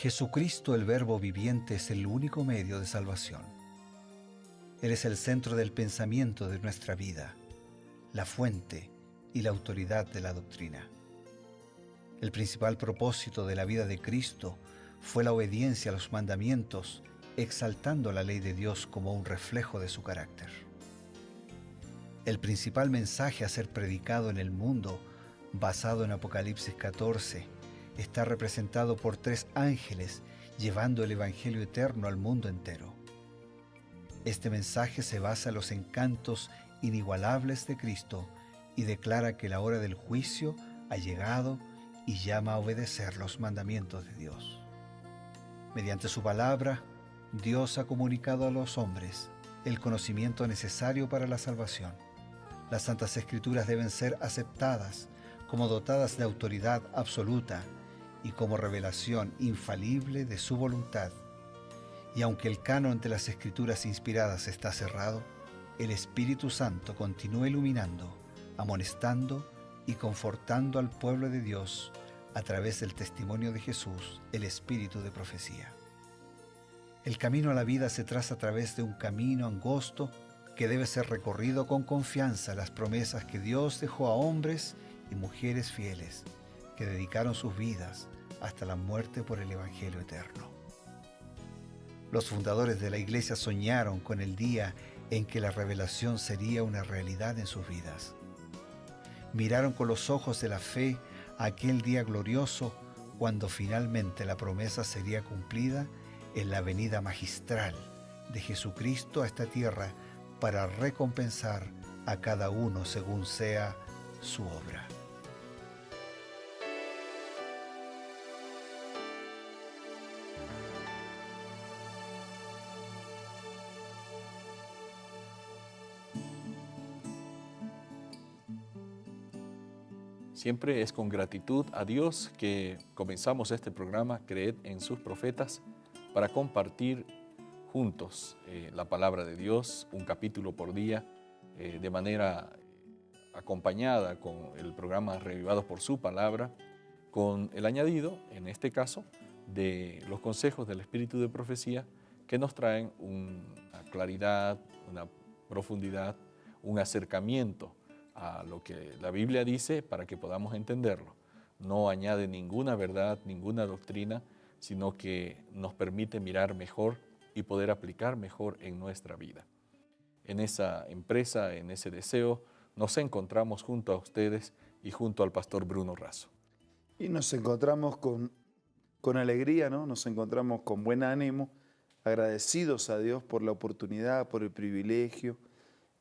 Jesucristo, el Verbo viviente, es el único medio de salvación. Él es el centro del pensamiento de nuestra vida, la fuente y la autoridad de la doctrina. El principal propósito de la vida de Cristo fue la obediencia a los mandamientos, exaltando la ley de Dios como un reflejo de su carácter. El principal mensaje a ser predicado en el mundo, basado en Apocalipsis 14, está representado por 3 ángeles llevando el Evangelio eterno al mundo entero. Este mensaje se basa en los encantos inigualables de Cristo y declara que la hora del juicio ha llegado y llama a obedecer los mandamientos de Dios. Mediante su palabra, Dios ha comunicado a los hombres el conocimiento necesario para la salvación. Las Santas Escrituras deben ser aceptadas como dotadas de autoridad absoluta y como revelación infalible de su voluntad. Y aunque el canon de las Escrituras inspiradas está cerrado, el Espíritu Santo continúa iluminando, amonestando y confortando al pueblo de Dios a través del testimonio de Jesús, el Espíritu de profecía. El camino a la vida se traza a través de un camino angosto que debe ser recorrido con confianza a las promesas que Dios dejó a hombres y mujeres fieles que dedicaron sus vidas hasta la muerte por el Evangelio eterno. Los fundadores de la Iglesia soñaron con el día en que la revelación sería una realidad en sus vidas. Miraron con los ojos de la fe a aquel día glorioso cuando finalmente la promesa sería cumplida en la venida magistral de Jesucristo a esta tierra para recompensar a cada uno según sea su obra. Siempre es con gratitud a Dios que comenzamos este programa Creed en sus profetas para compartir juntos la palabra de Dios, un capítulo por día, de manera acompañada con el programa Revivados por su palabra, con el añadido, en este caso, de los consejos del Espíritu de Profecía que nos traen una claridad, una profundidad, un acercamiento a lo que la Biblia dice para que podamos entenderlo. No añade ninguna verdad, ninguna doctrina, sino que nos permite mirar mejor y poder aplicar mejor en nuestra vida. En esa empresa, en ese deseo, nos encontramos junto a ustedes y junto al pastor Bruno Razo. Y nos encontramos con alegría, ¿no? Nos encontramos con buen ánimo, agradecidos a Dios por la oportunidad, por el privilegio,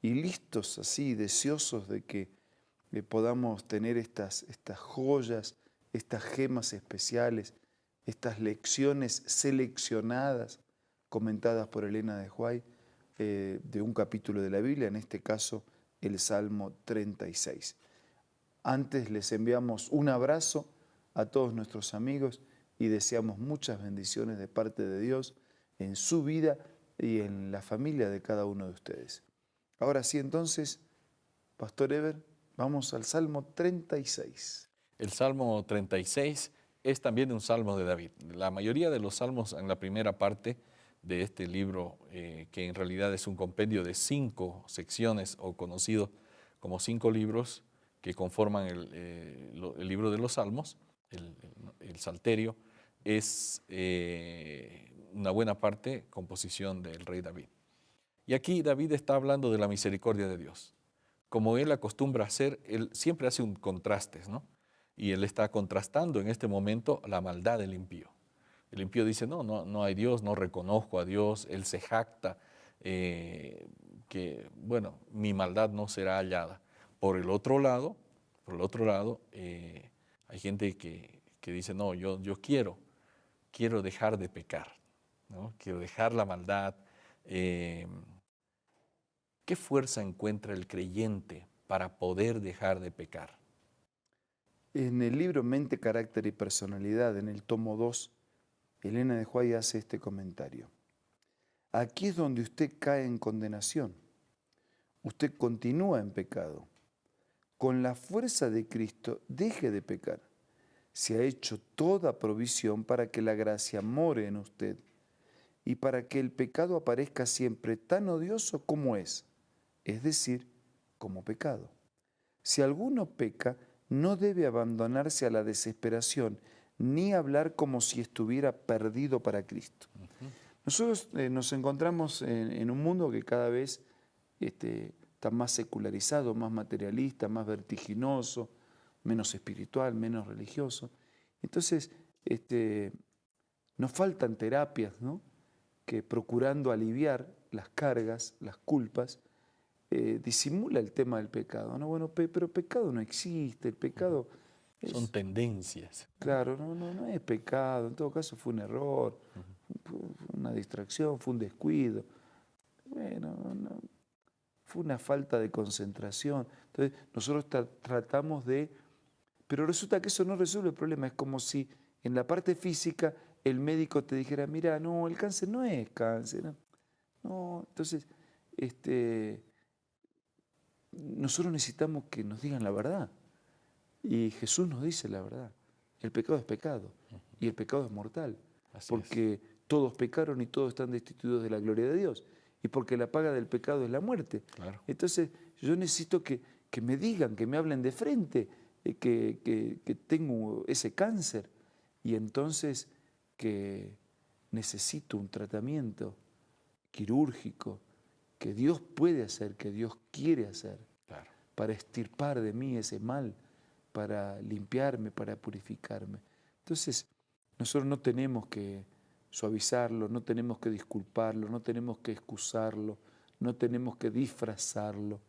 y listos así, deseosos de que podamos tener estas joyas, estas gemas especiales, estas lecciones seleccionadas, comentadas por Elena de Huay, de un capítulo de la Biblia, en este caso el Salmo 36. Antes les enviamos un abrazo a todos nuestros amigos y deseamos muchas bendiciones de parte de Dios en su vida y en la familia de cada uno de ustedes. Ahora sí, entonces, Pastor Eber, vamos al Salmo 36. El Salmo 36 es también un salmo de David. La mayoría de los salmos en la primera parte de este libro, que en realidad es un compendio de 5 secciones o conocido como 5 libros que conforman el libro de los salmos, el Salterio, es una buena parte composición del rey David. Y aquí David está hablando de la misericordia de Dios. Como él acostumbra hacer, él siempre hace un contraste, ¿no? Y él está contrastando en este momento la maldad del impío. El impío dice, no hay Dios, no reconozco a Dios. Él se jacta que, bueno, mi maldad no será hallada. Por el otro lado, hay gente que dice, no, yo quiero dejar de pecar, ¿no? Quiero dejar la maldad. ¿Qué fuerza encuentra el creyente para poder dejar de pecar? En el libro Mente, Carácter y Personalidad, en el tomo 2, Elena de Huay hace este comentario. Aquí es donde usted cae en condenación. Usted continúa en pecado. Con la fuerza de Cristo, deje de pecar. se ha hecho toda provisión para que la gracia more en usted y para que el pecado aparezca siempre tan odioso como es decir, como pecado. Si alguno peca, no debe abandonarse a la desesperación ni hablar como si estuviera perdido para Cristo. Nosotros nos encontramos en un mundo que cada vez está más secularizado, más materialista, más vertiginoso, menos espiritual, menos religioso. Entonces, nos faltan terapias, ¿no?, que procurando aliviar las cargas, las culpas, disimula el tema del pecado. ¿No? Bueno, pero pecado no existe, el pecado son tendencias. Claro, no es pecado, en todo caso fue un error, fue una distracción, fue un descuido. Bueno, fue una falta de concentración. Entonces nosotros tratamos de... Pero resulta que eso no resuelve el problema. Es como si en la parte física el médico te dijera, mira, no, el cáncer no es cáncer. No, entonces, nosotros necesitamos que nos digan la verdad. Y Jesús nos dice la verdad. El pecado es pecado y el pecado es mortal. Porque todos pecaron y todos están destituidos de la gloria de Dios. Y porque la paga del pecado es la muerte. Claro. Entonces yo necesito que me digan, que me hablen de frente, que tengo ese cáncer. Y entonces que necesito un tratamiento quirúrgico que Dios puede hacer, que Dios quiere hacer. Claro. Para extirpar de mí ese mal, para limpiarme, para purificarme. Entonces, nosotros no tenemos que suavizarlo, no tenemos que disculparlo, no tenemos que excusarlo, no tenemos que disfrazarlo.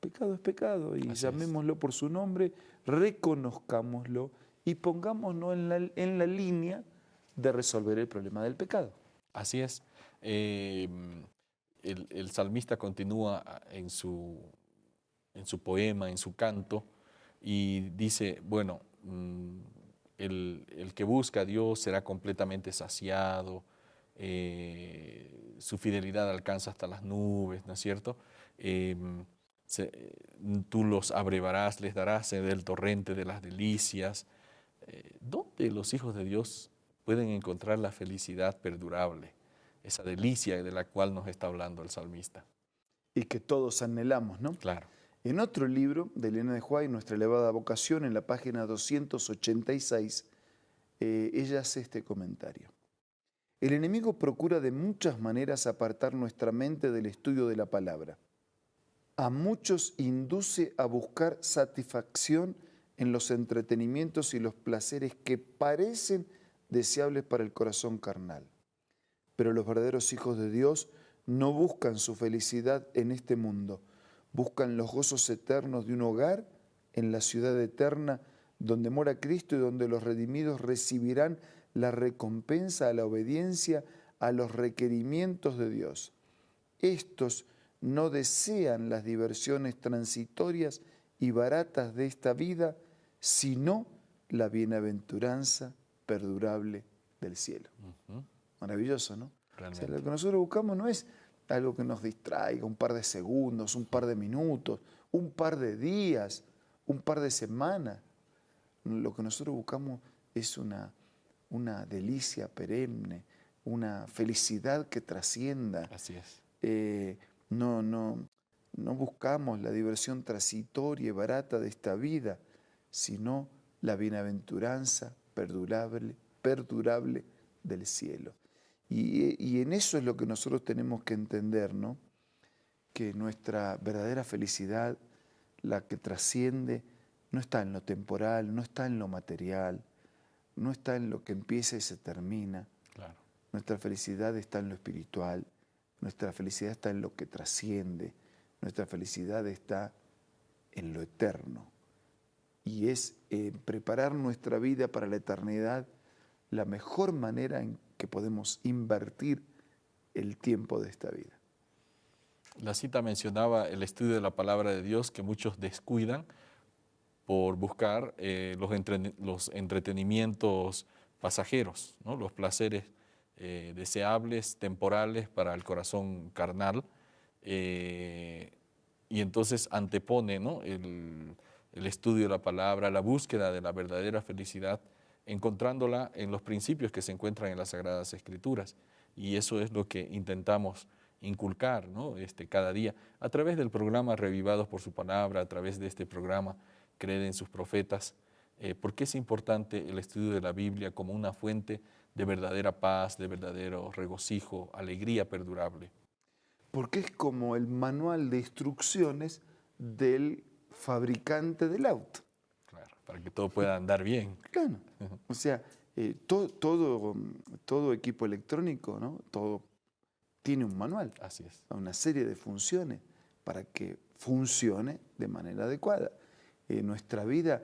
Pecado es pecado y llamémoslo por su nombre, reconozcámoslo y pongámonos en la línea de resolver el problema del pecado. Así es. El salmista continúa en su poema, en su canto, y dice, bueno, el que busca a Dios será completamente saciado, su fidelidad alcanza hasta las nubes, ¿no es cierto? Tú los abrevarás, les darás del torrente de las delicias. ¿Dónde los hijos de Dios pueden encontrar la felicidad perdurable, esa delicia de la cual nos está hablando el salmista? Y que todos anhelamos, ¿no? Claro. En otro libro de Elena de White, Nuestra elevada vocación, en la página 286, ella hace este comentario. El enemigo procura de muchas maneras apartar nuestra mente del estudio de la palabra. A muchos induce a buscar satisfacción en los entretenimientos y los placeres que parecen deseables para el corazón carnal. Pero los verdaderos hijos de Dios no buscan su felicidad en este mundo, buscan los gozos eternos de un hogar en la ciudad eterna donde mora Cristo y donde los redimidos recibirán la recompensa a la obediencia a los requerimientos de Dios. Estos no desean las diversiones transitorias y baratas de esta vida, sino la bienaventuranza perdurable del cielo. Maravilloso, ¿no? O sea, lo que nosotros buscamos no es algo que nos distraiga, un par de segundos, un par de minutos, un par de días, un par de semanas. Lo que nosotros buscamos es una delicia perenne, una felicidad que trascienda. Así es. No buscamos la diversión transitoria y barata de esta vida, sino la bienaventuranza perdurable del cielo. Y en eso es lo que nosotros tenemos que entender, ¿no? Que nuestra verdadera felicidad, la que trasciende, no está en lo temporal, no está en lo material, no está en lo que empieza y se termina. Claro. Nuestra felicidad está en lo espiritual, nuestra felicidad está en lo que trasciende, nuestra felicidad está en lo eterno. Y es preparar nuestra vida para la eternidad la mejor manera en que podemos invertir el tiempo de esta vida. La cita mencionaba el estudio de la palabra de Dios que muchos descuidan por buscar los entretenimientos pasajeros, ¿no? Los placeres deseables, temporales para el corazón carnal, y entonces antepone, ¿no? el estudio de la palabra, la búsqueda de la verdadera felicidad, encontrándola en los principios que se encuentran en las Sagradas Escrituras. Y eso es lo que intentamos inculcar, ¿no? Cada día, a través del programa Revivados por su Palabra, a través de este programa Creed en sus Profetas, porque es importante el estudio de la Biblia como una fuente de verdadera paz, de verdadero regocijo, alegría perdurable. Porque es como el manual de instrucciones del fabricante del auto. Claro, para que todo pueda andar bien. Claro. O sea, todo equipo electrónico, ¿no? Todo tiene un manual. Así es. Una serie de funciones para que funcione de manera adecuada. Nuestra vida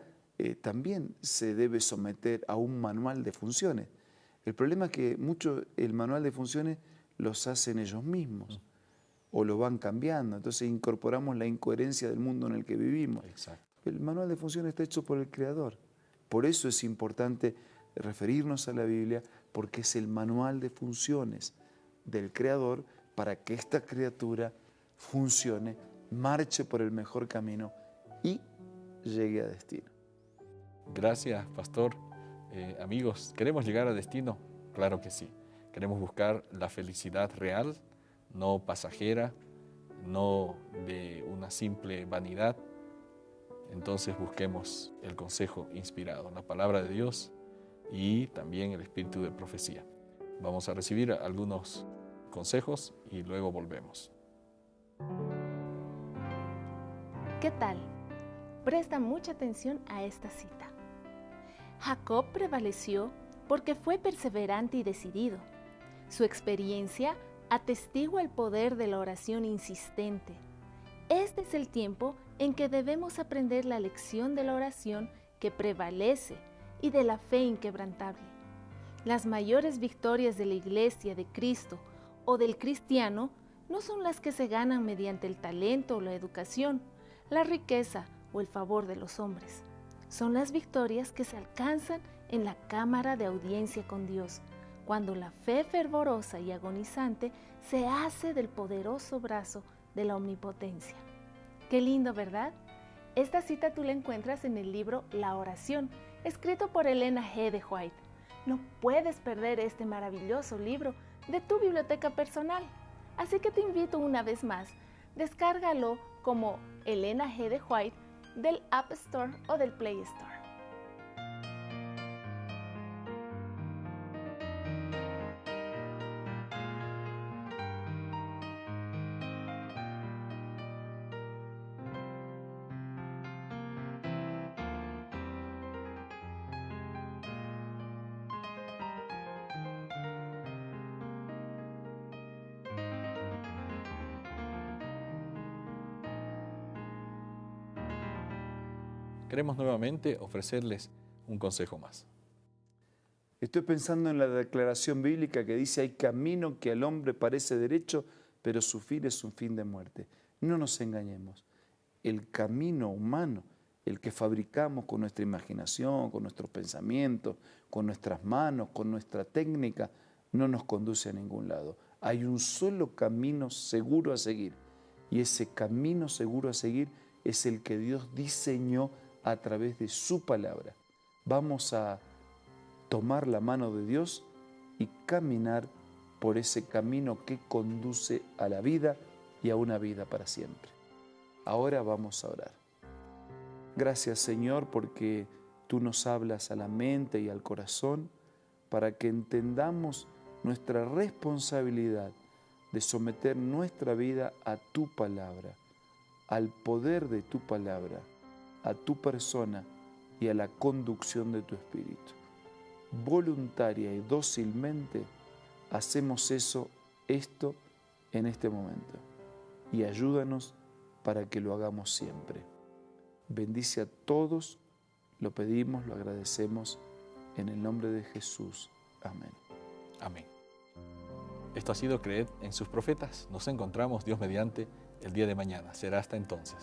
también se debe someter a un manual de funciones. El problema es que mucho el manual de funciones los hacen ellos mismos o lo van cambiando. Entonces incorporamos la incoherencia del mundo en el que vivimos. Exacto. El manual de funciones está hecho por el Creador. Por eso es importante referirnos a la Biblia, porque es el manual de funciones del Creador para que esta criatura funcione, marche por el mejor camino y llegue a destino. Gracias, pastor. Amigos, ¿queremos llegar a destino? Claro que sí. Queremos buscar la felicidad real, no pasajera, no de una simple vanidad. Entonces busquemos el consejo inspirado, la palabra de Dios y también el espíritu de profecía. Vamos a recibir algunos consejos y luego volvemos. ¿Qué tal? Presta mucha atención a esta cita. Jacob prevaleció porque fue perseverante y decidido. Su experiencia atestigua el poder de la oración insistente. Este es el tiempo en que debemos aprender la lección de la oración que prevalece y de la fe inquebrantable. Las mayores victorias de la Iglesia de Cristo o del cristiano no son las que se ganan mediante el talento o la educación, la riqueza o el favor de los hombres. Son las victorias que se alcanzan en la cámara de audiencia con Dios, cuando la fe fervorosa y agonizante se hace del poderoso brazo de la omnipotencia. Qué lindo, ¿verdad? Esta cita tú la encuentras en el libro La Oración, escrito por Elena G. de White. No puedes perder este maravilloso libro de tu biblioteca personal. Así que te invito una vez más, descárgalo como Elena G. de White del App Store o del Play Store. Queremos nuevamente ofrecerles un consejo más. Estoy pensando en la declaración bíblica que dice: hay camino que al hombre parece derecho, pero su fin es un fin de muerte. No nos engañemos. El camino humano, el que fabricamos con nuestra imaginación, con nuestros pensamientos, con nuestras manos, con nuestra técnica, no nos conduce a ningún lado. Hay un solo camino seguro a seguir, y ese camino seguro a seguir es el que Dios diseñó a través de su palabra. Vamos a tomar la mano de Dios y caminar por ese camino que conduce a la vida y a una vida para siempre. Ahora vamos a orar. Gracias, Señor, porque tú nos hablas a la mente y al corazón para que entendamos nuestra responsabilidad de someter nuestra vida a tu palabra, al poder de tu palabra, a tu persona y a la conducción de tu Espíritu. Voluntaria y dócilmente hacemos esto en este momento, y ayúdanos para que lo hagamos siempre. Bendice a todos, lo pedimos, lo agradecemos en el nombre de Jesús. Amén. Amén. Esto ha sido Creed en sus Profetas. Nos encontramos, Dios mediante, el día de mañana. Será hasta entonces.